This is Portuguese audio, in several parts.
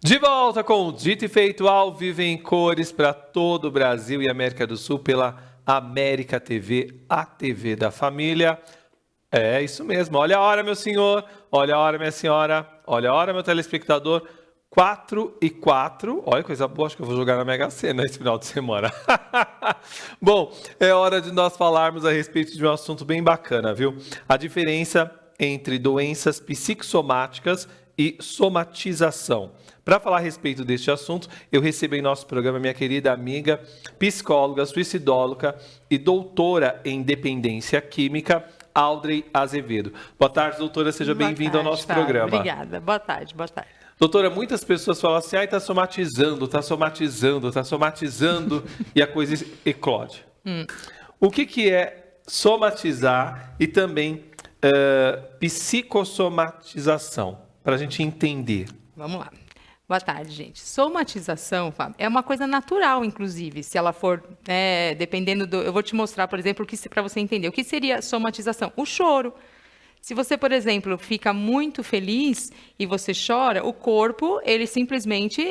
De volta com o Dito e Feito ao vivo em cores para todo o Brasil e América do Sul pela América TV, a TV da família. É isso mesmo. Olha a hora, meu senhor. Olha a hora, minha senhora. Olha a hora, meu telespectador. 4 e 4. Olha, coisa boa. Acho que eu vou jogar na Mega Sena esse final de semana. Bom, é hora de nós falarmos a respeito de um assunto bem bacana, viu? A diferença entre doenças psicossomáticas e somatização. Para falar a respeito deste assunto, eu recebo em nosso programa minha querida amiga, psicóloga, suicidóloga e doutora em dependência química, Audrey Azevedo. Boa tarde, doutora, seja bem-vinda ao nosso programa. Obrigada, boa tarde, boa tarde. Doutora, muitas pessoas falam assim, está somatizando, e a coisa eclode. O que é somatizar e também psicossomatização? Para a gente entender. Vamos lá. Boa tarde, gente. Somatização, Fábio, é uma coisa natural, inclusive, se ela for, dependendo do... Eu vou te mostrar, por exemplo, para você entender. O que seria somatização? O choro. Se você, por exemplo, fica muito feliz e você chora, o corpo, ele simplesmente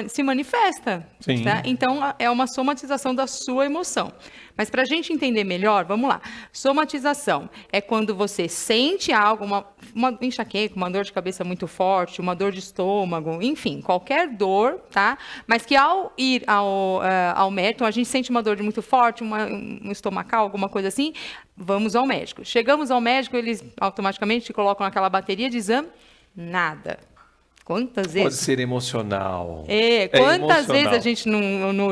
se manifesta. Sim. Tá? Então, é uma somatização da sua emoção. Mas para a gente entender melhor, vamos lá. Somatização é quando você sente algo, uma enxaqueca, uma dor de cabeça muito forte, uma dor de estômago, enfim, qualquer dor, tá? Mas que ao ir ao médico, a gente sente uma dor muito forte, um estomacal, alguma coisa assim, vamos ao médico. Chegamos ao médico, eles automaticamente te colocam naquela bateria de exame, nada. Quantas vezes? Pode ser emocional. Quantas vezes a gente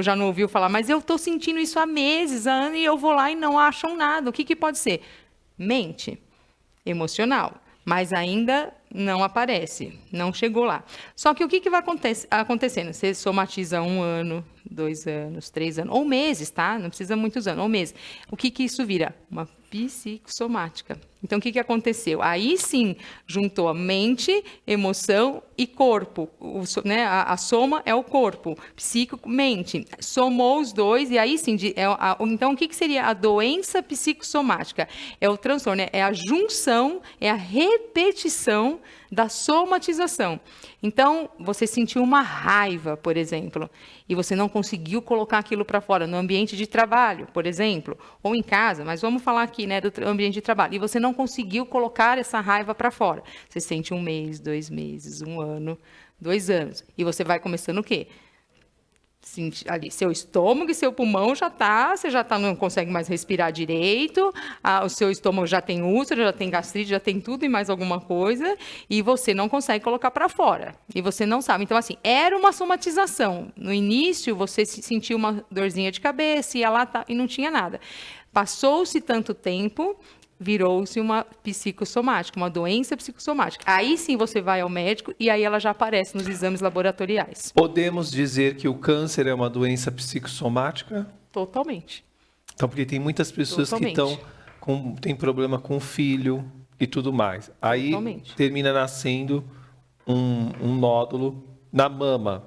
já não ouviu falar, mas eu estou sentindo isso há meses, há anos, e eu vou lá e não acham nada. O que pode ser? Mente, emocional, mas ainda não aparece, não chegou lá. Só que o que vai acontecendo? Você somatiza 1 ano, 2 anos, 3 anos, ou meses, tá? Não precisa muitos anos, ou meses. O que isso vira? Uma psicossomática. Então, o que aconteceu? Aí sim, juntou a mente, emoção e corpo. A soma é o corpo, psíquico, mente. Somou os dois e aí sim... Então, o que seria a doença psicossomática? É o transtorno, é a junção, é a repetição da somatização. Então, você sentiu uma raiva, por exemplo, e você não conseguiu colocar aquilo para fora no ambiente de trabalho, por exemplo, ou em casa, mas vamos falar aqui, do ambiente de trabalho, e você não conseguiu colocar essa raiva para fora. Você sente 1 mês, 2 meses, 1 ano, 2 anos, e você vai começando o quê? Ali, seu estômago e seu pulmão você já não consegue mais respirar direito, o seu estômago já tem úlcera, já tem gastrite, já tem tudo e mais alguma coisa, e você não consegue colocar para fora, e você não sabe. Então, assim, era uma somatização. No início, você sentiu uma dorzinha de cabeça, ia lá e não tinha nada. Passou-se tanto tempo, virou-se uma psicossomática, uma doença psicossomática. Aí sim você vai ao médico e aí ela já aparece nos exames laboratoriais. Podemos dizer que o câncer é uma doença psicossomática? Totalmente. Então, porque tem muitas pessoas que têm problema com o filho e tudo mais. Aí termina nascendo um nódulo na mama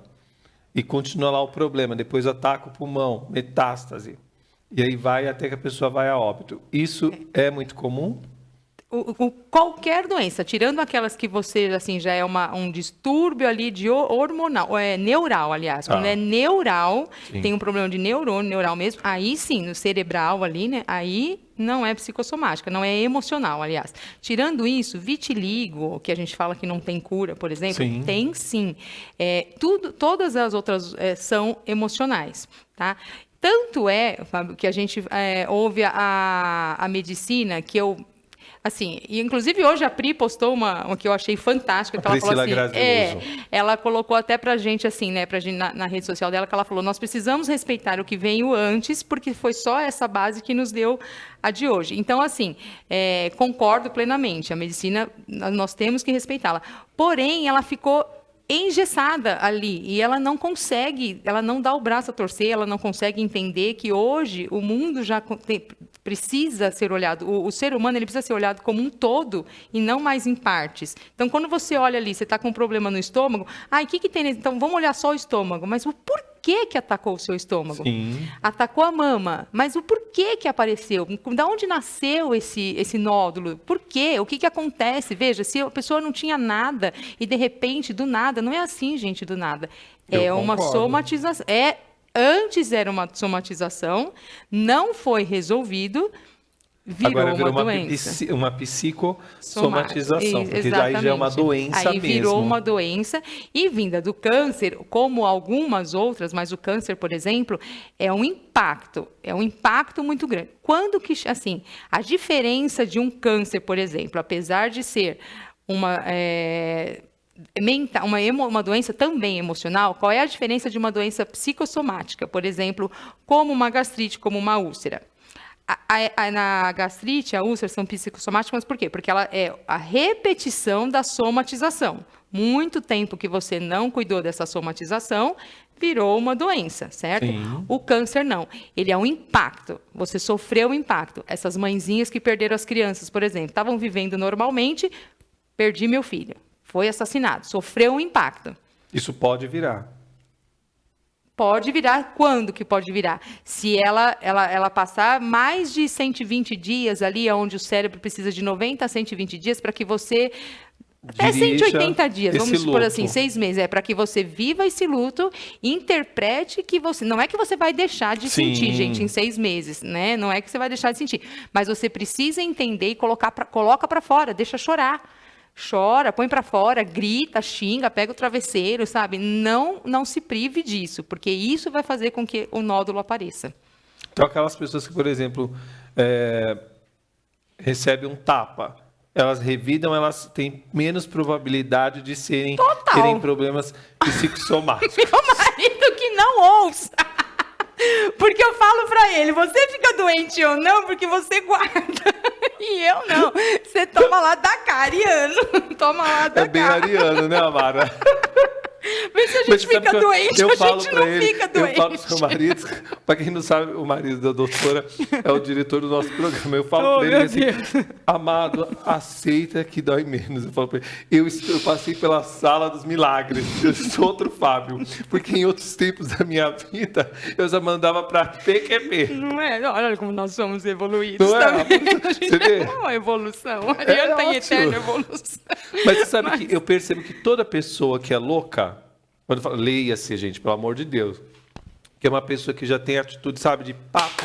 e continua lá o problema. Depois ataca o pulmão, metástase. E aí vai até que a pessoa vai a óbito. Isso é muito comum? Qualquer doença, tirando aquelas que você, assim, já é um distúrbio ali de hormonal, neural, aliás. Quando é neural, sim, tem um problema de neurônio, neural mesmo, aí sim, no cerebral ali, né? Aí não é psicossomática, não é emocional, aliás. Tirando isso, vitiligo, que a gente fala que não tem cura, por exemplo, sim, tem sim. Todas as outras são emocionais, tá? Tanto Fábio, que a gente ouve a medicina, que eu... Assim, e inclusive hoje a Pri postou uma que eu achei fantástica, que ela falou assim, ela colocou até pra gente assim, né, pra gente na rede social dela, que ela falou: nós precisamos respeitar o que veio antes, porque foi só essa base que nos deu a de hoje. Então, assim, concordo plenamente, a medicina, nós temos que respeitá-la. Porém, ela ficou engessada ali, e ela não consegue, ela não dá o braço a torcer, ela não consegue entender que hoje o mundo já precisa ser olhado, o ser humano ele precisa ser olhado como um todo e não mais em partes. Então, quando você olha ali, você está com um problema no estômago, o que tem? Então, vamos olhar só o estômago, mas o porquê que que atacou o seu estômago. Sim. Atacou a mama, mas o porquê que apareceu? Da onde nasceu esse nódulo? Por quê? O que que acontece? Veja, se a pessoa não tinha nada e de repente, do nada, não é assim, gente, do nada. É uma somatização. Antes era uma somatização, não foi resolvido, virou uma doença. Uma psicossomatização, porque exatamente. aí já é uma doença aí virou uma doença e vinda do câncer, como algumas outras, mas o câncer, por exemplo, é um impacto muito grande. Quando que, assim, a diferença de um câncer, por exemplo, apesar de ser uma doença também emocional, qual é a diferença de uma doença psicossomática, por exemplo, como uma gastrite, como uma úlcera? Na gastrite, a úlcera são psicossomáticas, mas por quê? Porque ela é a repetição da somatização. Muito tempo que você não cuidou dessa somatização, virou uma doença, certo? Sim. O câncer não. Ele é um impacto. Você sofreu um impacto. Essas mãezinhas que perderam as crianças, por exemplo, estavam vivendo normalmente, perdi meu filho. Foi assassinado. Sofreu um impacto. Isso pode virar. Pode virar. Quando que pode virar? Se ela passar mais de 120 dias ali, onde o cérebro precisa de 90 a 120 dias para que você... Até 180 dias, vamos supor assim, 6 meses. Para que você viva esse luto, interprete que você... Não é que você vai deixar de sentir, gente, em 6 meses, né? Não é que você vai deixar de sentir. Mas você precisa entender e coloca para fora, deixa chorar. Chora, põe para fora, grita, xinga, pega o travesseiro, sabe? Não se prive disso, porque isso vai fazer com que o nódulo apareça. Então, aquelas pessoas que, por exemplo, recebem um tapa, elas revidam, elas têm menos probabilidade de terem problemas psicossomáticos. Meu marido que não ouça! Porque eu falo pra ele, você fica doente ou não, porque você guarda. E eu não. Você toma lá da cá, ariano. Toma lá da cá. É bem ariano, né, Amara? Mas se a gente fica doente, a gente não fica doente. Eu falo pro seu marido, para quem não sabe, o marido da doutora é o diretor do nosso programa. Eu falo para ele assim, amado, aceita que dói menos. Eu falo para ele, eu passei pela sala dos milagres, eu sou outro Fábio, porque em outros tempos da minha vida, eu já mandava para PQP. Não é? Olha como nós somos evoluídos não também. É? Você vê? É uma evolução. A Ariana tem eterna evolução. Mas você sabe que eu percebo que toda pessoa que é louca, quando fala, leia-se, gente, pelo amor de Deus, que é uma pessoa que já tem atitude, sabe, de papo,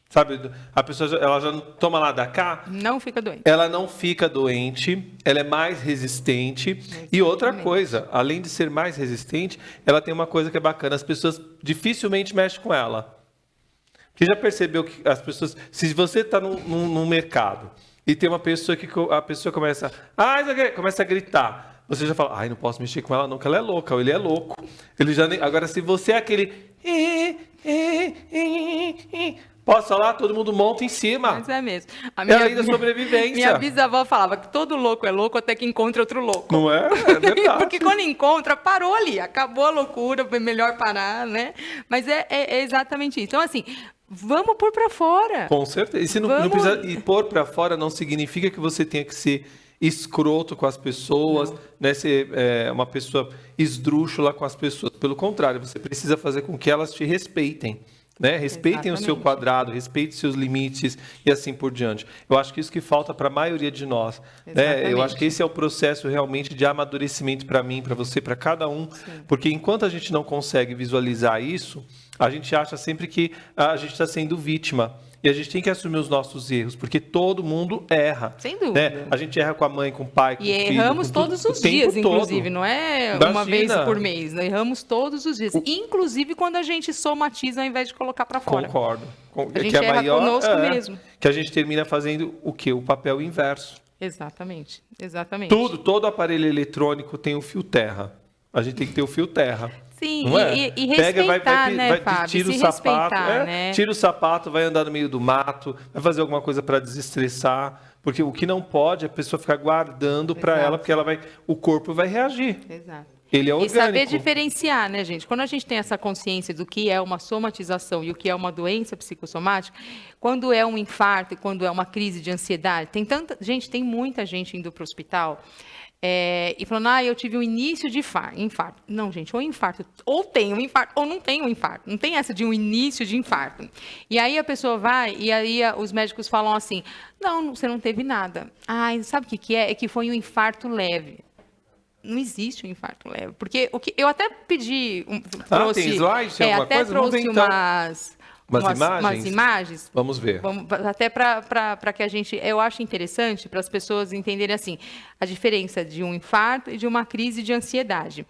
sabe, a pessoa ela já não toma lá da cá, não fica doente. Ela não fica doente, ela é mais resistente. Exatamente. E outra coisa, além de ser mais resistente, ela tem uma coisa que é bacana, as pessoas dificilmente mexem com ela. Você já percebeu que as pessoas, se você está num mercado e tem uma pessoa que a pessoa começa a gritar, você já fala, não posso mexer com ela não, que ela é louca, ou ele é louco. Ele já nem... Agora, se você é aquele... Posso falar? Todo mundo monta em cima. Mas é mesmo. É a lei da sobrevivência. Minha bisavó falava que todo louco é louco até que encontra outro louco. Não é? É verdade. Porque quando encontra, parou ali. Acabou a loucura, foi melhor parar, né? Mas é exatamente isso. Então, assim... Vamos pôr para fora. Com certeza. E se não precisa ir pôr para fora, não significa que você tenha que ser escroto com as pessoas, né? Ser uma pessoa esdrúxula com as pessoas. Pelo contrário, você precisa fazer com que elas te respeitem. Né? Respeitem Exatamente. O seu quadrado, respeitem seus limites e assim por diante. Eu acho que isso que falta para a maioria de nós. Né? Eu acho que esse é o processo realmente de amadurecimento para mim, para você, para cada um. Sim. Porque enquanto a gente não consegue visualizar isso, a gente acha sempre que a gente está sendo vítima. E a gente tem que assumir os nossos erros, porque todo mundo erra. Sem dúvida. Né? A gente erra com a mãe, com o pai, com o filho. E erramos todos os dias, inclusive. Não é uma vez por mês. Nós erramos todos os dias. Inclusive quando a gente somatiza ao invés de colocar para fora. Concordo. A gente erra maior, conosco mesmo. Que a gente termina fazendo o quê? O papel inverso. Exatamente. Exatamente. Todo aparelho eletrônico tem um fio terra. A gente tem que ter o fio terra. Sim, e respeitar, né, Fábio? Tira o sapato, né? Tira o sapato, vai andar no meio do mato, vai fazer alguma coisa para desestressar, porque o que não pode é a pessoa ficar guardando para ela, porque o corpo vai reagir. Exato. Ele é orgânico. E saber diferenciar, né, gente? Quando a gente tem essa consciência do que é uma somatização e o que é uma doença psicossomática, quando é um infarto e quando é uma crise de ansiedade, tem muita gente indo para o hospital e falando, eu tive um início de infarto. Não, gente, ou tem um infarto ou não tem um infarto. Não tem essa de um início de infarto. E aí a pessoa vai e aí os médicos falam assim, não, você não teve nada. Sabe o que é? É que foi um infarto leve. Não existe um infarto leve. Porque eu até pedi... tem slide? Tem alguma até coisa? trouxe Vamos ver, então. umas imagens. Vamos ver. Até para que a gente... Eu acho interessante para as pessoas entenderem assim, a diferença de um infarto e de uma crise de ansiedade.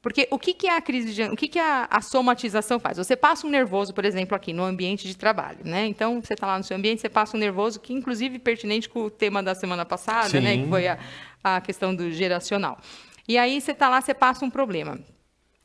Porque o que é a crise de... O que a somatização faz? Você passa um nervoso, por exemplo, aqui no ambiente de trabalho, né? Então, você está lá no seu ambiente, você passa um nervoso, que inclusive pertinente com o tema da semana passada, né? Que foi a questão do geracional. E aí você está lá, você passa um problema.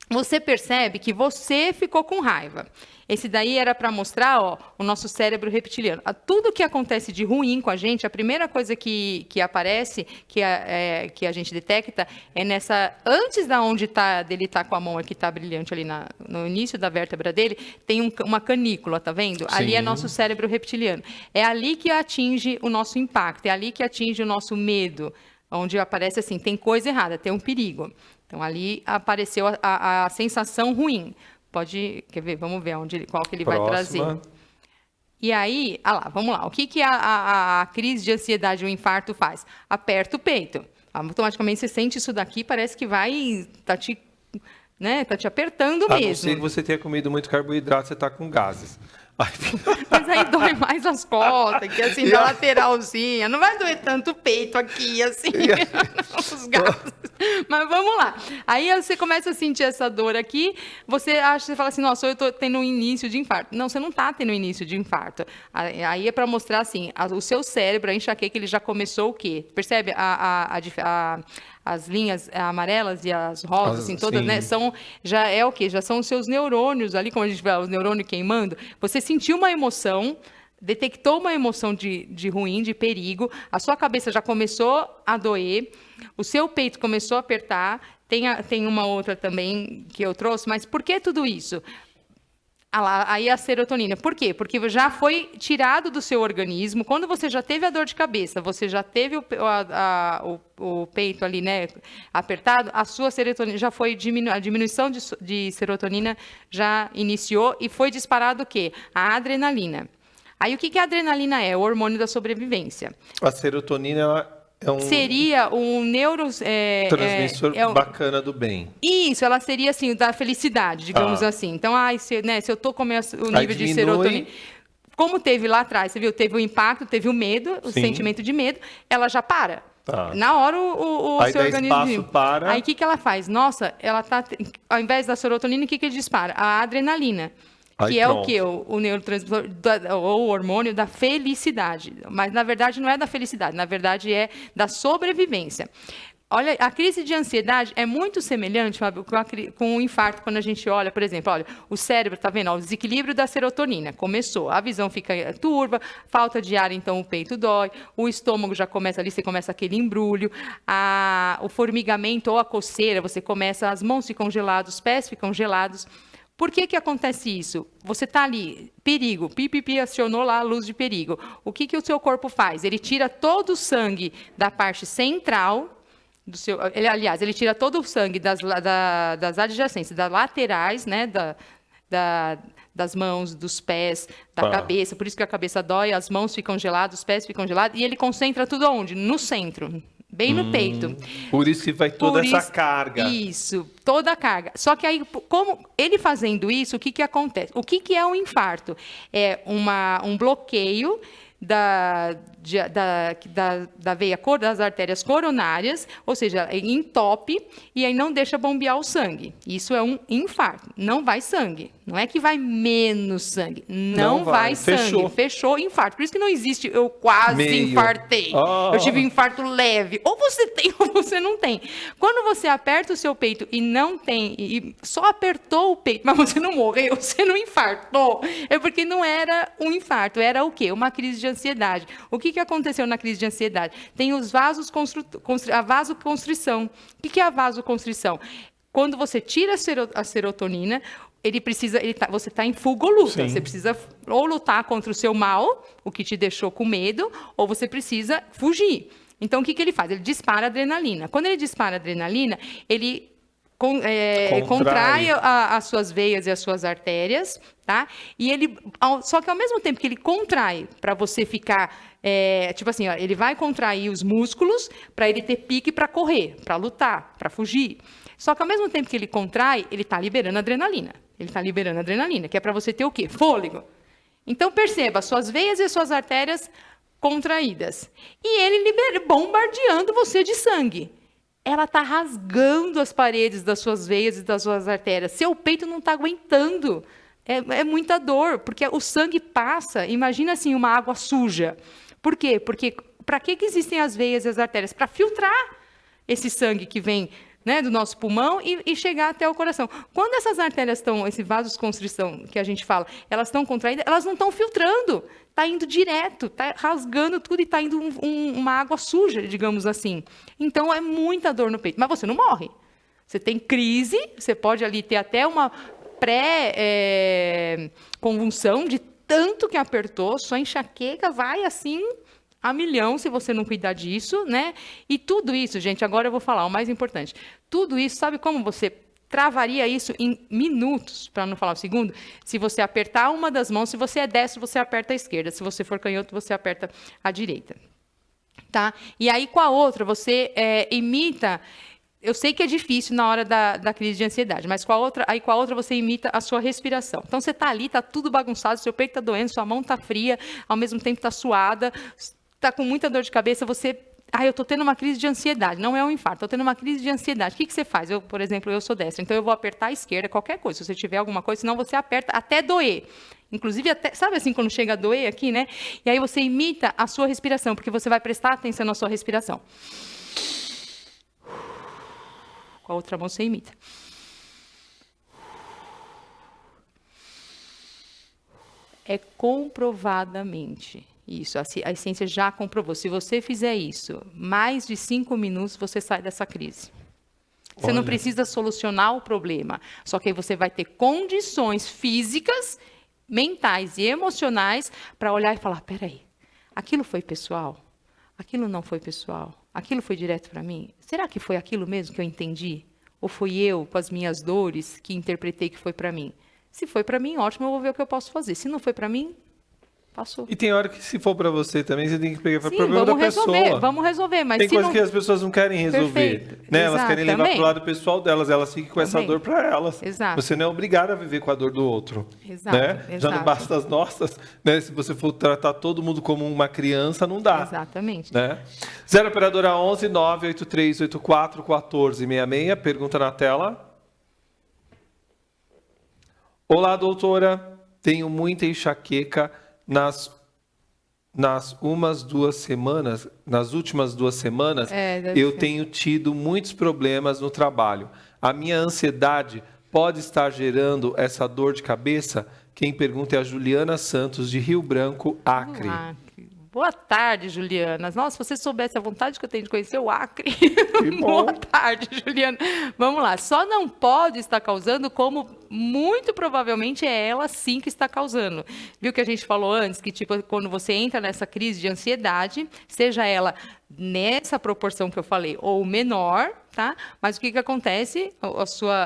Você percebe que você ficou com raiva. Esse daí era para mostrar o nosso cérebro reptiliano. Tudo que acontece de ruim com a gente, a primeira coisa que aparece, que a gente detecta, é nessa... Antes da onde dele tá com a mão aqui, está brilhante ali no início da vértebra dele, tem uma canícula, tá vendo? Sim. Ali é nosso cérebro reptiliano. É ali que atinge o nosso impacto, é ali que atinge o nosso medo, onde aparece assim, tem coisa errada, tem um perigo. Então, ali apareceu a sensação ruim. Quer ver? Vamos ver qual que ele vai trazer. E aí, vamos lá. O que a crise de ansiedade ou infarto faz? Aperta o peito. Automaticamente você sente isso daqui, parece que tá te apertando mesmo. A não ser que você tenha comido muito carboidrato, você está com gases. Mas aí dói mais as costas, que assim, na lateralzinha. Não vai doer tanto o peito aqui, assim, os gases. Mas vamos lá. Aí você começa a sentir essa dor aqui, você fala assim, nossa, eu estou tendo um início de infarto. Não, você não está tendo um início de infarto. Aí é para mostrar assim, o seu cérebro, a enxaqueca, ele já começou o quê? Percebe as linhas amarelas e as rosas, assim, todas, né? Já é o quê? Já são os seus neurônios ali, como a gente vê, os neurônios queimando. Você sentiu uma emoção, detectou uma emoção de ruim, de perigo, a sua cabeça já começou a doer, o seu peito começou a apertar, tem uma outra também que eu trouxe, mas por que tudo isso? Aí a serotonina. Por quê? Porque já foi tirado do seu organismo. Quando você já teve a dor de cabeça, você já teve o peito ali, né, apertado, a sua serotonina já foi a diminuição de serotonina já iniciou e foi disparado o quê? A adrenalina. Aí o que a adrenalina é? O hormônio da sobrevivência. A serotonina seria um transmissor bacana do bem. Isso, ela seria assim, da felicidade, digamos assim. Então, se eu estou com o nível de serotonina... Como teve lá atrás, você viu, teve o impacto, teve o medo, o sentimento de medo, ela já para. Na hora o seu organismo... para. Aí o que ela faz? Nossa, ela tá... Ao invés da serotonina, o que ele dispara? A adrenalina. Que é o quê? O neurotransmissor, ou o hormônio da felicidade. Mas, na verdade, não é da felicidade. Na verdade, é da sobrevivência. Olha, a crise de ansiedade é muito semelhante, Fábio, com o infarto, quando a gente olha, por exemplo, o cérebro, está vendo? O desequilíbrio da serotonina. Começou. A visão fica turva, falta de ar, então o peito dói, o estômago já começa ali, você começa aquele embrulho, o formigamento ou a coceira, as mãos ficam geladas, os pés ficam gelados. Por que acontece isso? Você está ali, perigo, pipipi acionou lá a luz de perigo. O que o seu corpo faz? Ele tira todo o sangue da parte central do seu... Aliás, ele tira todo o sangue das adjacências, das laterais, né, das mãos, dos pés, da cabeça. Por isso que a cabeça dói, as mãos ficam geladas, os pés ficam gelados. E ele concentra tudo onde? No centro. Bem no peito. Por isso que vai toda essa carga. Isso, toda a carga. Só que aí, como ele fazendo isso, o que acontece? O que é um infarto? É um bloqueio da veia, das artérias coronárias, ou seja, entope e aí não deixa bombear o sangue. Isso é um infarto. Não vai sangue. Não é que vai menos sangue. Não vai sangue. Fechou infarto. Por isso que não existe eu quase infartei. Eu tive um infarto leve. Ou você tem ou você não tem. Quando você aperta o seu peito e não tem, e só apertou o peito, mas você não morreu, você não infartou, é porque não era um infarto. Era o quê? Uma crise de ansiedade. O que aconteceu na crise de ansiedade? Tem os a vasoconstrição. O que é a vasoconstrição? quando você tira a serotonina, você está em fuga ou luta. Sim. Você precisa ou lutar contra o seu mal, o que te deixou com medo, ou você precisa fugir. Então, o que ele faz? Ele dispara adrenalina. Quando ele dispara adrenalina, ele contrai as suas veias e as suas artérias, tá? Só que ao mesmo tempo que ele contrai para você ficar, tipo assim, ó, ele vai contrair os músculos para ele ter pique para correr, para lutar, para fugir. Só que ao mesmo tempo que ele contrai, ele está liberando adrenalina. Ele está liberando adrenalina, que é para você ter o quê? Fôlego. Então perceba, suas veias e suas artérias contraídas. E ele bombardeando você de sangue. Ela está rasgando as paredes das suas veias e das suas artérias. Seu peito não está aguentando. É muita dor, porque o sangue passa. Imagina assim, uma água suja. Por quê? Porque para que existem as veias e as artérias? Para filtrar esse sangue que vem, né, do nosso pulmão e chegar até o coração. Quando essas artérias estão, esse vasoconstrição que a gente fala, elas estão contraídas, elas não estão filtrando. Está indo direto, está rasgando tudo e está indo uma água suja, digamos assim. Então, é muita dor no peito. Mas você não morre. Você tem crise, você pode ali ter até uma pré-convulsão de tanto que apertou, sua enxaqueca vai assim a milhão se você não cuidar disso, né? E tudo isso, gente, agora eu vou falar o mais importante. Tudo isso, sabe como você travaria isso em minutos, para não falar o segundo? Se você apertar uma das mãos, se você é destro, você aperta a esquerda. Se você for canhoto, você aperta a direita. Tá? E aí, com a outra, você imita... Eu sei que é difícil na hora da crise de ansiedade, mas com a outra você imita a sua respiração. Então, você está ali, está tudo bagunçado, seu peito está doendo, sua mão está fria, ao mesmo tempo está suada, está com muita dor de cabeça, você... eu estou tendo uma crise de ansiedade. Não é um infarto, estou tendo uma crise de ansiedade. O que você faz? Por exemplo, eu sou destra, então eu vou apertar a esquerda, qualquer coisa. Se você tiver alguma coisa, senão você aperta até doer. Inclusive, sabe assim, quando chega a doer aqui, né? E aí você imita a sua respiração, porque você vai prestar atenção na sua respiração. Com a outra mão você imita. É comprovadamente... Isso, a ciência já comprovou. Se você fizer isso, mais de 5 minutos, você sai dessa crise. Você não precisa solucionar o problema. Só que aí você vai ter condições físicas, mentais e emocionais para olhar e falar, peraí, aquilo foi pessoal? Aquilo não foi pessoal? Aquilo foi direto para mim? Será que foi aquilo mesmo que eu entendi? Ou foi eu, com as minhas dores, que interpretei que foi para mim? Se foi para mim, ótimo, eu vou ver o que eu posso fazer. Se não foi para mim... Passou. E tem hora que, se for para você também, você tem que pegar o problema da pessoa. Vamos resolver, mas tem coisas que as pessoas não querem resolver. Perfeito. Né? Exato, elas querem levar para o lado pessoal delas, elas ficam com essa dor para elas. Exato. Você não é obrigado a viver com a dor do outro. Exato. Né? Exato. Já não basta as nossas. Né? Se você for tratar todo mundo como uma criança, não dá. Exatamente. Né? 0 operadora 11 98384 1466. Pergunta na tela. Olá, doutora. Tenho muita enxaqueca nas últimas 2 semanas, eu tenho tido muitos problemas no trabalho. A minha ansiedade pode estar gerando essa dor de cabeça? Quem pergunta é a Juliana Santos, de Rio Branco, Acre. Boa tarde, Juliana. Nossa, se você soubesse a vontade que eu tenho de conhecer o Acre. Boa tarde, Juliana. Vamos lá. Só não pode estar causando como muito provavelmente é ela sim que está causando. Viu que a gente falou antes que tipo quando você entra nessa crise de ansiedade, seja ela nessa proporção que eu falei ou menor, tá? Mas o que acontece?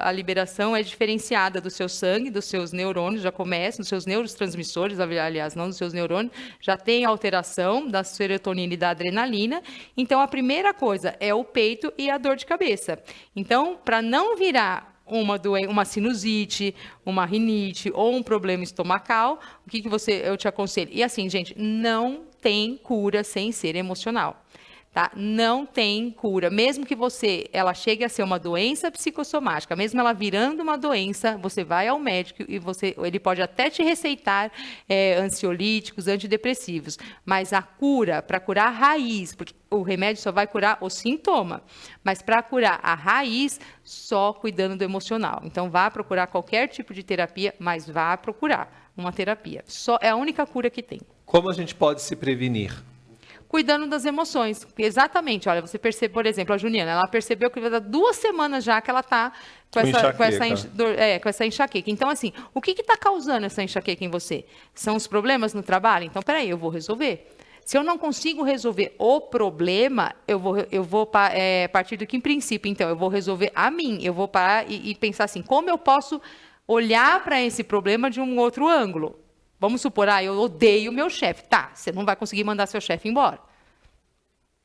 A liberação é diferenciada do seu sangue, dos seus neurônios, já começa, dos seus neurotransmissores, aliás, não dos seus neurônios, já tem alteração da serotonina e da adrenalina. Então, a primeira coisa é o peito e a dor de cabeça. Então, para não virar uma sinusite, uma rinite ou um problema estomacal, o que eu te aconselho? E assim, gente, não tem cura sem ser emocional. Tá? Não tem cura. Mesmo que ela chegue a ser uma doença psicossomática, mesmo ela virando uma doença, você vai ao médico e ele pode até te receitar ansiolíticos, antidepressivos. Mas a cura, para curar a raiz, porque o remédio só vai curar o sintoma, mas para curar a raiz, só cuidando do emocional. Então, vá procurar qualquer tipo de terapia, mas vá procurar uma terapia. É a única cura que tem. Como a gente pode se prevenir? cuidando das emoções. Exatamente, olha, você percebe, por exemplo, a Juliana, ela percebeu que há 2 semanas já que ela está com essa enxaqueca. Então, assim, o que está causando essa enxaqueca em você? São os problemas no trabalho? Então, peraí, eu vou resolver. Se eu não consigo resolver o problema, eu vou partir do que, em princípio, então, eu vou resolver a mim. Eu vou parar e pensar assim, como eu posso olhar para esse problema de um outro ângulo? Vamos supor, eu odeio meu chefe. Tá, você não vai conseguir mandar seu chefe embora.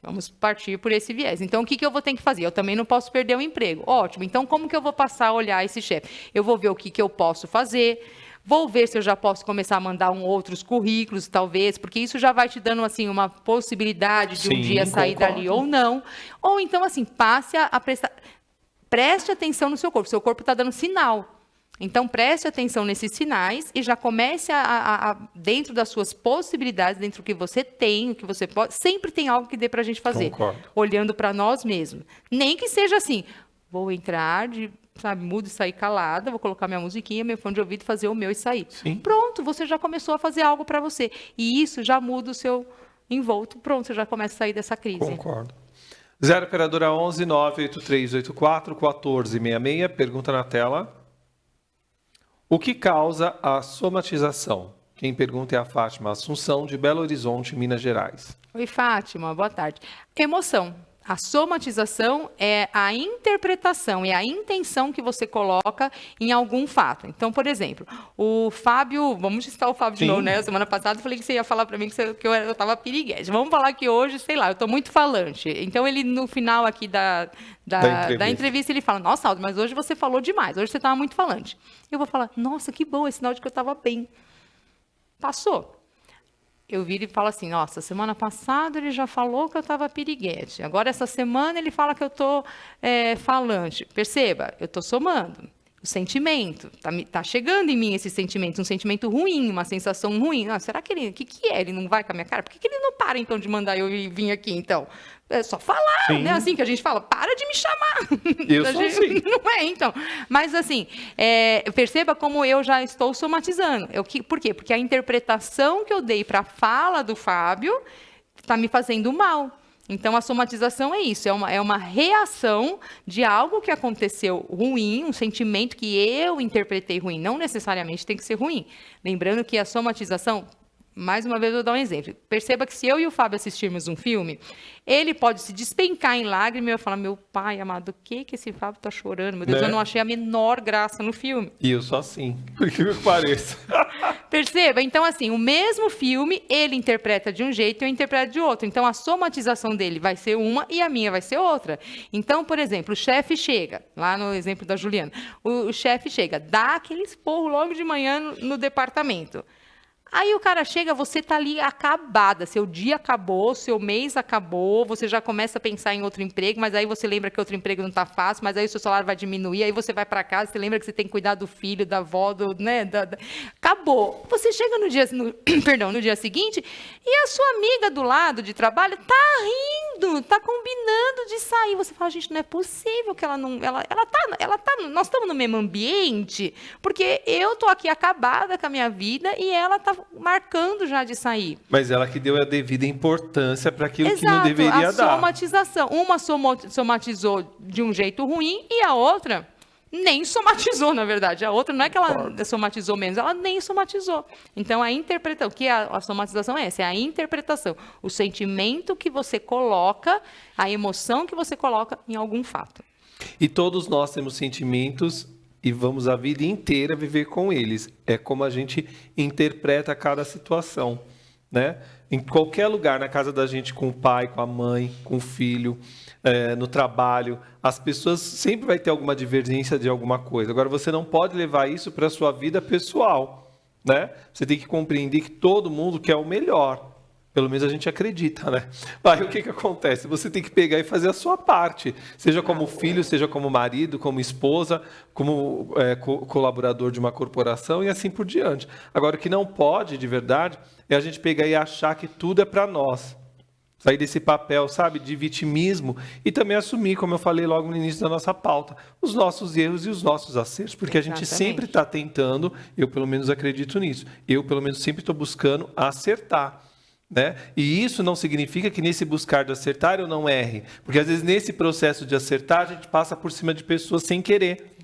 Vamos partir por esse viés. Então, o que eu vou ter que fazer? Eu também não posso perder o emprego. Ótimo. Então, como que eu vou passar a olhar esse chefe? Eu vou ver o que eu posso fazer. Vou ver se eu já posso começar a mandar outros currículos, talvez, porque isso já vai te dando assim, uma possibilidade de um dia sair dali ou não. Ou então, assim, passe a prestar... Preste atenção no seu corpo. Seu corpo está dando sinal. Então, preste atenção nesses sinais e já comece dentro das suas possibilidades, dentro do que você tem, o que você pode... Sempre tem algo que dê para a gente fazer. Concordo. Olhando para nós mesmos. Nem que seja assim, vou entrar mudo e sair calada, vou colocar minha musiquinha, meu fone de ouvido, fazer o meu e sair. Sim. Pronto, você já começou a fazer algo para você. E isso já muda o seu envolto. Pronto, você já começa a sair dessa crise. Concordo. 0 operadora 11 98384 1466. Pergunta na tela. O que causa a somatização? Quem pergunta é a Fátima Assunção, de Belo Horizonte, Minas Gerais. Oi, Fátima, boa tarde. Emoção. A somatização é a interpretação, é a intenção que você coloca em algum fato. Então, por exemplo, o Fábio... Vamos citar o Fábio de novo, né? Semana passada eu falei que você ia falar para mim que eu estava piriguete. Vamos falar que hoje, sei lá, eu estou muito falante. Então, ele, no final aqui da entrevista, ele fala, nossa, Aldo, mas hoje você falou demais. Hoje você estava muito falante. Eu vou falar, nossa, que bom, é sinal de que eu estava bem. Passou. Eu viro e falo assim, nossa, semana passada ele já falou que eu estava piriguete. Agora, essa semana, ele fala que eu estou falante. Perceba, eu estou somando. O sentimento, tá chegando em mim esse sentimento, um sentimento ruim, uma sensação ruim. Ah, será que o que é? Ele não vai com a minha cara? Por que ele não para, então, de mandar eu vir aqui, então? É só falar, Sim. né? Assim que a gente fala, para de me chamar. Eu sou assim. Não é, então. Mas, assim, perceba como eu já estou somatizando. Por quê? Porque a interpretação que eu dei para a fala do Fábio está me fazendo mal. Então, a somatização é isso, é uma reação de algo que aconteceu ruim, um sentimento que eu interpretei ruim, não necessariamente tem que ser ruim. Lembrando que a somatização, mais uma vez eu vou dar um exemplo. Perceba que se eu e o Fábio assistirmos um filme, ele pode se despencar em lágrimas e eu falar, meu pai amado, o que esse Fábio está chorando? Meu Deus, eu não achei a menor graça no filme. E eu sou assim, por que pareça. Perceba? Então, assim, o mesmo filme, ele interpreta de um jeito e eu interpreto de outro. Então, a somatização dele vai ser uma e a minha vai ser outra. Então, por exemplo, o chefe chega, lá no exemplo da Juliana, o chefe chega, dá aquele esporro logo de manhã no departamento. Aí o cara chega, você tá ali acabada, seu dia acabou, seu mês acabou, você já começa a pensar em outro emprego, mas aí você lembra que outro emprego não tá fácil, mas aí o seu salário vai diminuir, aí você vai para casa, você lembra que você tem que cuidar do filho, da avó, acabou. Você chega no dia seguinte e a sua amiga do lado de trabalho tá rindo, tá combinando de sair. Você fala, gente, não é possível que ela não, nós estamos no mesmo ambiente, porque eu tô aqui acabada com a minha vida e ela tá marcando já de sair. Mas ela que deu a devida importância para aquilo que não deveria dar. A somatização. Uma somatizou de um jeito ruim e a outra nem somatizou, na verdade. A outra não é que ela somatizou menos, ela nem somatizou. Então, a interpretação, o que a somatização é essa? É a interpretação. O sentimento que você coloca, a emoção que você coloca em algum fato. E todos nós temos sentimentos e vamos a vida inteira viver com eles. É como a gente interpreta cada situação, né? Em qualquer lugar, na casa da gente, com o pai, com a mãe, com o filho, no trabalho, as pessoas sempre vai ter alguma divergência de alguma coisa. Agora, você não pode levar isso para a sua vida pessoal, né? Você tem que compreender que todo mundo quer o melhor. Pelo menos a gente acredita, né? Aí o que acontece? Você tem que pegar e fazer a sua parte. Seja como filho, seja como marido, como esposa, como colaborador de uma corporação e assim por diante. Agora, o que não pode, de verdade, é a gente pegar e achar que tudo é para nós. Sair desse papel, sabe, de vitimismo e também assumir, como eu falei logo no início da nossa pauta, os nossos erros e os nossos acertos, porque a gente sempre está tentando, eu pelo menos acredito nisso, eu pelo menos sempre estou buscando acertar. Né? E isso não significa que nesse buscar de acertar eu não erre. Porque às vezes nesse processo de acertar a gente passa por cima de pessoas sem querer.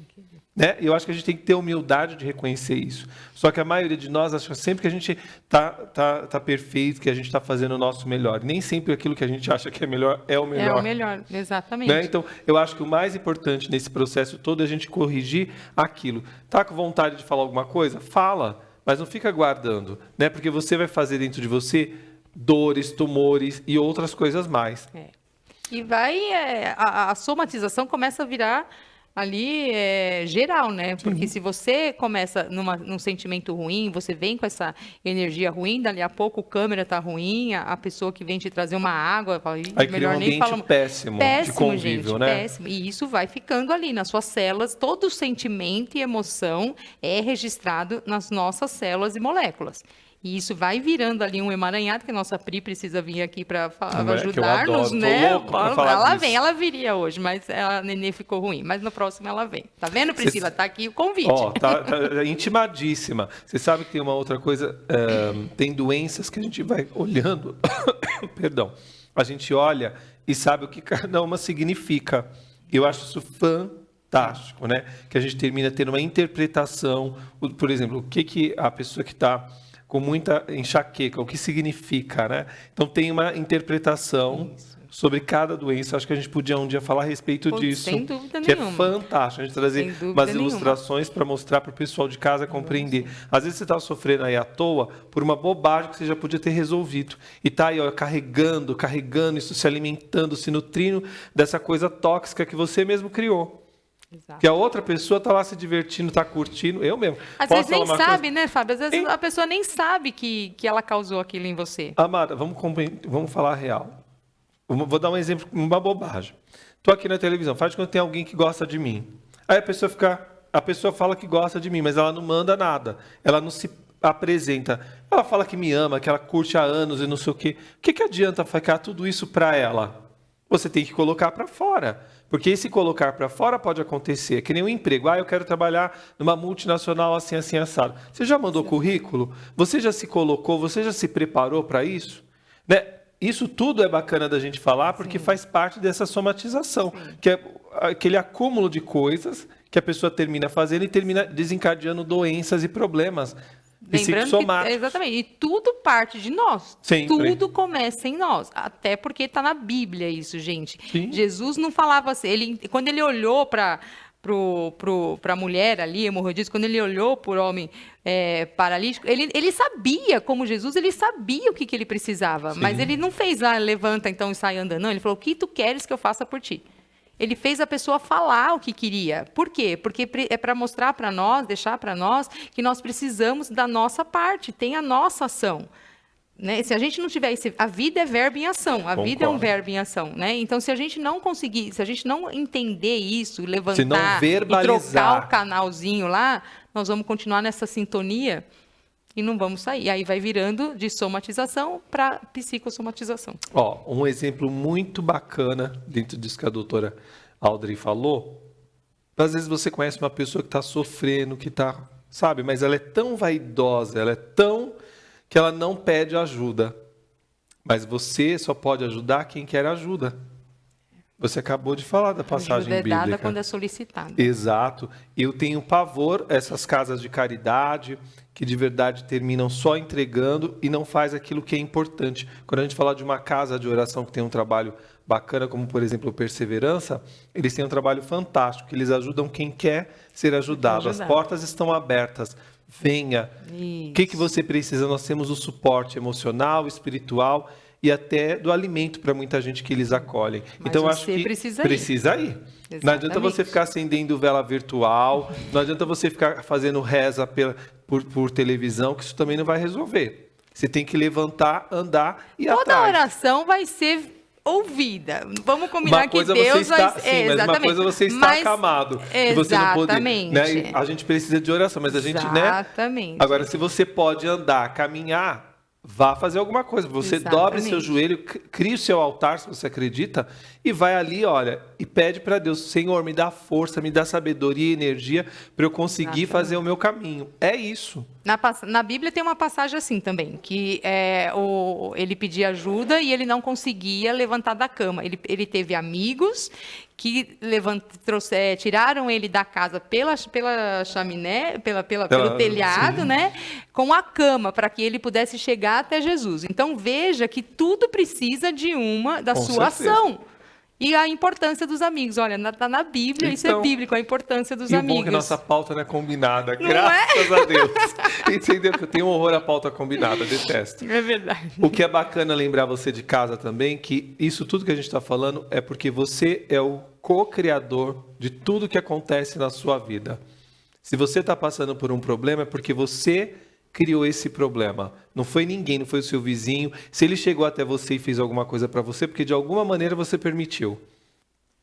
Né? E eu acho que a gente tem que ter humildade de reconhecer isso. Só que a maioria de nós acha sempre que a gente tá perfeito, que a gente está fazendo o nosso melhor. Nem sempre aquilo que a gente acha que é melhor é o melhor. É o melhor, exatamente. Né? Então, eu acho que o mais importante nesse processo todo é a gente corrigir aquilo. Tá com vontade de falar alguma coisa? Fala, mas não fica guardando. Né? Porque você vai fazer dentro de você dores, tumores e outras coisas mais. E a somatização começa a virar ali geral, né? Porque se você começa num sentimento ruim, você vem com essa energia ruim, dali a pouco a câmera tá ruim, a pessoa que vem te trazer uma água, fala, aí melhor nem falar. Péssimo de convívio, gente, né? Péssimo. E isso vai ficando ali nas suas células, todo sentimento e emoção é registrado nas nossas células e moléculas. E isso vai virando ali um emaranhado, que a nossa Pri precisa vir aqui para ajudar-nos, né? Ela viria hoje, mas a Nenê ficou ruim. Mas no próximo ela vem. Tá vendo, Priscila? Tá aqui o convite. Tá intimadíssima. Você sabe que tem uma outra coisa, tem doenças que a gente vai olhando, perdão, a gente olha e sabe o que cada uma significa. Eu acho isso fantástico, né? Que a gente termina tendo uma interpretação, por exemplo, o que a pessoa que está com muita enxaqueca, o que significa, né? Então tem uma interpretação sobre cada doença. Acho que a gente podia um dia falar a respeito disso. Sem dúvida que nenhuma. É fantástico. A gente trazer umas ilustrações para mostrar para o pessoal de casa compreender. Às vezes você está sofrendo aí à toa por uma bobagem que você já podia ter resolvido. E tá aí, ó, carregando, isso, se alimentando, se nutrindo dessa coisa tóxica que você mesmo criou. Exato. Que a outra pessoa está lá se divertindo, está curtindo. Eu mesmo. Às vezes nem sabe, né, Fábio? Às vezes a pessoa nem sabe que ela causou aquilo em você. Amada, vamos falar a real. Vou dar um exemplo, uma bobagem. Estou aqui na televisão, faz quando tem alguém que gosta de mim. Aí a pessoa fala que gosta de mim, mas ela não manda nada. Ela não se apresenta. Ela fala que me ama, que ela curte há anos e não sei o quê. O que adianta ficar tudo isso para ela? Você tem que colocar para fora. Porque esse colocar para fora pode acontecer. É que nem um emprego. Eu quero trabalhar numa multinacional assim, assim, assado. Você já mandou currículo? Você já se colocou? Você já se preparou para isso? Né? Isso tudo é bacana da gente falar porque faz parte dessa somatização. Que é aquele acúmulo de coisas que a pessoa termina fazendo e termina desencadeando doenças e problemas. Lembrando que, exatamente, e tudo parte de nós. Sempre. Tudo começa em nós. Até porque está na Bíblia isso, gente. Sim. Jesus não falava assim. Quando ele olhou para a mulher ali, hemorroidista, quando ele olhou para o homem paralítico, ele sabia, como Jesus, ele sabia o que ele precisava. Sim. Mas ele não fez levanta então e sai andando. Não, ele falou, o que tu queres que eu faça por ti? Ele fez a pessoa falar o que queria. Por quê? Porque é para mostrar para nós, deixar para nós, que nós precisamos da nossa parte, tem a nossa ação. Né? Se a gente não tiver a vida é verbo em ação, vida é um verbo em ação. Né? Então, se a gente não conseguir, se a gente não entender isso, levantar e trocar o canalzinho lá, nós vamos continuar nessa sintonia e não vamos sair. Aí vai virando de somatização para psicossomatização. Um exemplo muito bacana dentro disso que a doutora Audrey falou. Às vezes você conhece uma pessoa que está sofrendo, que está, sabe, mas ela é tão vaidosa, ela é tão que ela não pede ajuda. Mas você só pode ajudar quem quer ajuda. Você acabou de falar da passagem bíblica. Ajuda é dada quando é solicitada. Exato. Eu tenho pavor essas casas de caridade que de verdade terminam só entregando e não faz aquilo que é importante. Quando a gente fala de uma casa de oração que tem um trabalho bacana, como por exemplo o Perseverança, eles têm um trabalho fantástico, eles ajudam quem quer ser ajudado. As portas estão abertas. Venha. Isso. O que você precisa? Nós temos o suporte emocional, espiritual e até do alimento para muita gente que eles acolhem. Mas então, acho que precisa ir. Exatamente. Não adianta você ficar acendendo vela virtual, não adianta você ficar fazendo reza por televisão, que isso também não vai resolver. Você tem que levantar, andar e ir atrás. Toda oração vai ser ouvida. Vamos combinar que Deus vai... mas uma coisa você está acamado. Exatamente. Você não pode, né? A gente precisa de oração, mas a gente, né? Exatamente. Agora, se você pode andar, caminhar, vá fazer alguma coisa. Você dobre seu Exatamente. joelho, crie o seu altar, se você acredita, e vai ali, olha, e pede para Deus, Senhor, me dá força, me dá sabedoria e energia para eu conseguir Exatamente. fazer o meu caminho. É isso. Na Bíblia tem uma passagem assim também, que ele pedia ajuda e ele não conseguia levantar da cama. Ele teve amigos que tiraram ele da casa pela chaminé, pelo telhado, sim. né, com a cama, para que ele pudesse chegar até Jesus. Então veja que tudo precisa da Com sua certeza. ação. E a importância dos amigos. Olha, está na Bíblia, isso é Então, bíblico, a importância dos e o bom é que a amigos. nossa pauta não é combinada, Não graças a Deus. Entendeu? Que eu tenho horror à pauta combinada, detesto. É verdade. O que é bacana lembrar você de casa também, que isso tudo que a gente está falando é porque você é o co-criador de tudo que acontece na sua vida. Se você está passando por um problema, é porque você criou esse problema. Não foi ninguém, não foi o seu vizinho. Se ele chegou até você e fez alguma coisa para você, porque de alguma maneira você permitiu.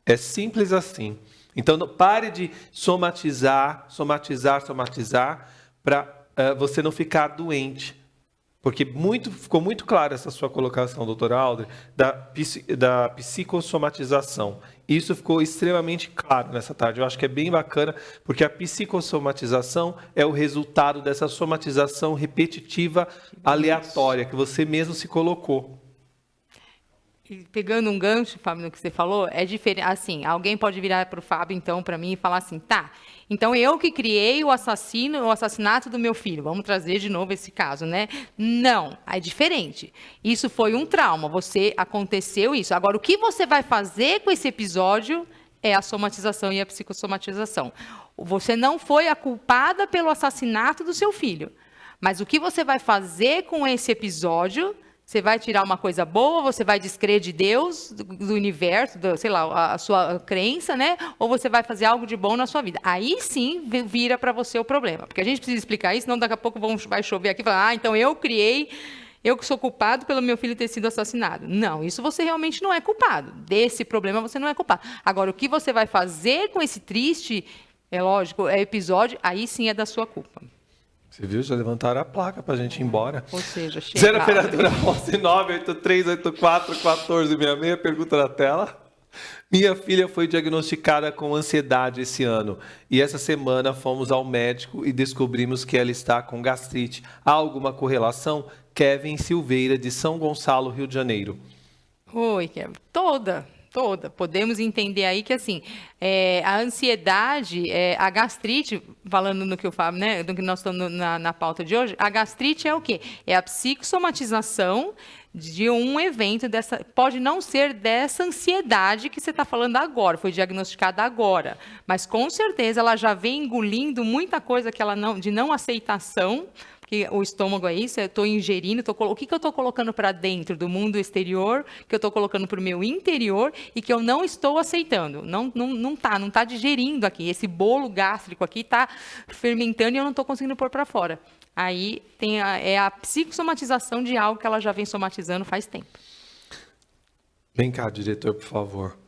É simples assim. Então, pare de somatizar para você não ficar doente. Porque ficou muito claro essa sua colocação, doutora Aldre, da psicossomatização. Isso ficou extremamente claro nessa tarde. Eu acho que é bem bacana, porque a psicossomatização é o resultado dessa somatização repetitiva, aleatória, que você mesmo se colocou. Pegando um gancho, Fábio, no que você falou, é diferente. Assim, alguém pode virar para o Fábio, então, para mim, e falar assim, tá, então eu que criei o assassinato do meu filho. Vamos trazer de novo esse caso, né? Não, é diferente. Isso foi um trauma, aconteceu isso. Agora, o que você vai fazer com esse episódio é a somatização e a psicossomatização. Você não foi a culpada pelo assassinato do seu filho, mas o que você vai fazer com esse episódio... Você vai tirar uma coisa boa, você vai descrer de Deus, do universo, sei lá, a sua crença, né? Ou você vai fazer algo de bom na sua vida. Aí sim vira para você o problema. Porque a gente precisa explicar isso, senão daqui a pouco vai chover aqui e falar, então eu que sou culpado pelo meu filho ter sido assassinado. Não, isso você realmente não é culpado. Desse problema você não é culpado. Agora, o que você vai fazer com esse triste, é lógico, episódio, aí sim é da sua culpa. Você viu? Já levantaram a placa para a gente ir embora. Ou seja, chega. 0 operadora 11983841466, pergunta na tela. Minha filha foi diagnosticada com ansiedade esse ano e essa semana fomos ao médico e descobrimos que ela está com gastrite. Há alguma correlação? Kevin Silveira, de São Gonçalo, Rio de Janeiro. Oi, Kevin. Toda. Podemos entender aí que, assim, a ansiedade, a gastrite, falando no que eu falo, né, do que nós estamos na pauta de hoje, a gastrite é o quê? É a psicossomatização de um evento pode não ser dessa ansiedade que você está falando agora, foi diagnosticada agora, mas com certeza ela já vem engolindo muita coisa que de não aceitação, porque o estômago é isso, eu estou ingerindo, o que eu estou colocando para dentro do mundo exterior, que eu estou colocando para o meu interior e que eu não estou aceitando, não está digerindo aqui, esse bolo gástrico aqui está fermentando e eu não estou conseguindo pôr para fora. Aí é a psicossomatização de algo que ela já vem somatizando faz tempo. Vem cá, diretor, por favor.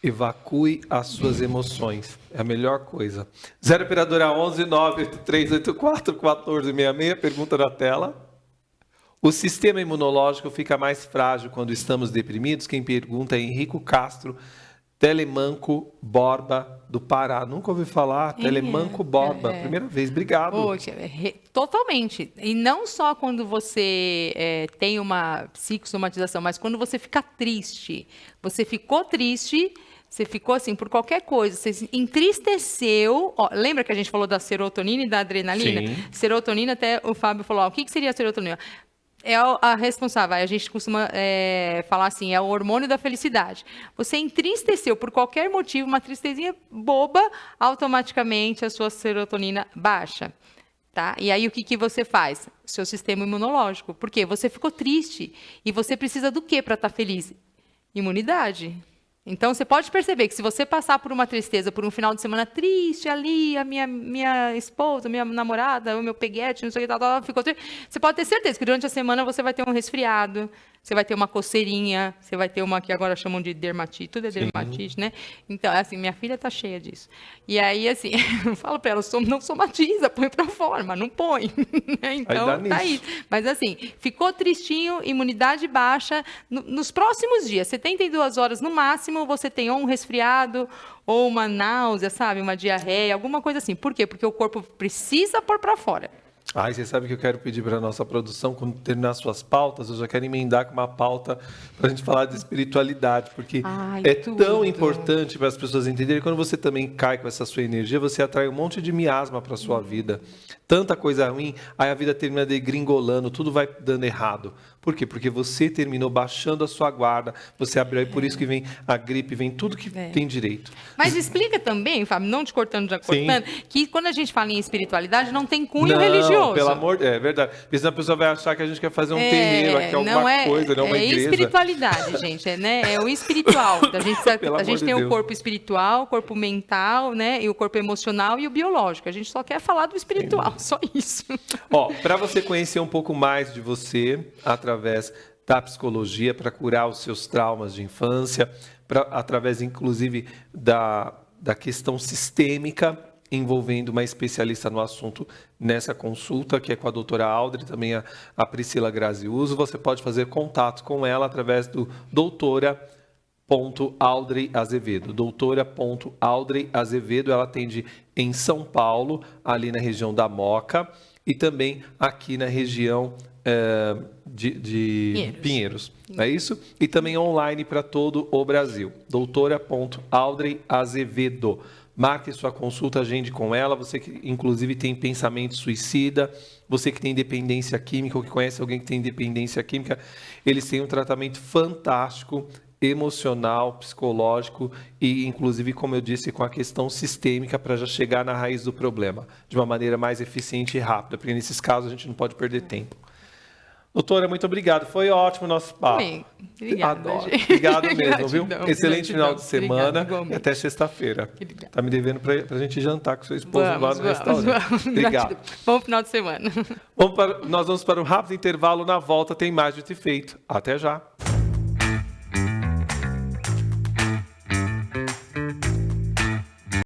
Evacue as suas emoções. É a melhor coisa. 0 operadora 11983841466. Pergunta na tela. O sistema imunológico fica mais frágil quando estamos deprimidos? Quem pergunta é Henrico Castro, Telemanco Borba, do Pará. Nunca ouvi falar. Telemanco Borba. Primeira vez. Obrigado. Poxa, totalmente. E não só quando você tem uma psicossomatização, mas quando você fica triste. Você ficou triste, você ficou assim por qualquer coisa, você se entristeceu. Ó, lembra que a gente falou da serotonina e da adrenalina? Sim. Serotonina, até o Fábio falou, o que seria a serotonina? É a responsável, a gente costuma falar assim, é o hormônio da felicidade. Você entristeceu por qualquer motivo, uma tristezinha boba, automaticamente a sua serotonina baixa. Tá? E aí o que você faz? Seu sistema imunológico. Por quê? Você ficou triste e você precisa do quê para estar feliz? Imunidade. Então, você pode perceber que se você passar por uma tristeza, por um final de semana triste, ali, a minha esposa, minha namorada, o meu peguete, não sei o que, tal, ficou triste, você pode ter certeza que durante a semana você vai ter um resfriado, você vai ter uma coceirinha, você vai ter uma que agora chamam de dermatite, tudo é dermatite, né? Então, assim, minha filha tá cheia disso. E aí, assim, eu falo para ela, não somatiza, põe para fora, mas não põe. Então, tá aí. Mas, assim, ficou tristinho, imunidade baixa, nos próximos dias, 72 horas no máximo, você tem ou um resfriado, ou uma náusea, sabe? Uma diarreia, alguma coisa assim. Por quê? Porque o corpo precisa pôr para fora. Ai, você sabe que eu quero pedir para a nossa produção, quando terminar suas pautas, eu já quero emendar com uma pauta para a gente falar de espiritualidade, porque tão importante para as pessoas entenderem. Quando você também cai com essa sua energia, você atrai um monte de miasma para a sua vida. Tanta coisa ruim, aí a vida termina degringolando, tudo vai dando errado. Por quê? Porque você terminou baixando a sua guarda, você abriu, aí por isso que vem a gripe, vem tudo que tem direito. Mas explica também, Fábio, não te cortando, já cortando, que quando a gente fala em espiritualidade, não tem cunho religioso. Pelo amor, é verdade. Porque senão a pessoa vai achar que a gente quer fazer um terreiro aqui, alguma coisa, não uma igreja. É espiritualidade, gente, é o espiritual. A gente tem o corpo espiritual, o corpo mental, né, e o corpo emocional e o biológico. A gente só quer falar do espiritual, só isso. Ó, para você conhecer um pouco mais de você, através da psicologia, para curar os seus traumas de infância, através, inclusive, da questão sistêmica, envolvendo uma especialista no assunto nessa consulta, que é com a doutora Audrey, também a Priscila Graziuso. Você pode fazer contato com ela através do doutora.Audrey Azevedo. Doutora.Audrey Azevedo, ela atende em São Paulo, ali na região da Moca, e também aqui na região de Pinheiros. É isso? E também online para todo o Brasil. Doutora.Audrey Azevedo. Marque sua consulta, agende com ela. Você que, inclusive, tem pensamento suicida, você que tem dependência química ou que conhece alguém que tem dependência química, eles têm um tratamento fantástico, emocional, psicológico e, inclusive, como eu disse, com a questão sistêmica para já chegar na raiz do problema de uma maneira mais eficiente e rápida, porque nesses casos a gente não pode perder tempo. Doutora, muito obrigado. Foi ótimo o nosso papo. Obrigada. Obrigado mesmo, viu? Excelente final de semana e até sexta-feira. Tá me devendo para a gente jantar com seu esposo lá no restaurante. Obrigado. Bom final de semana. Nós vamos para um rápido intervalo. Na volta tem mais de Te Feito. Até já.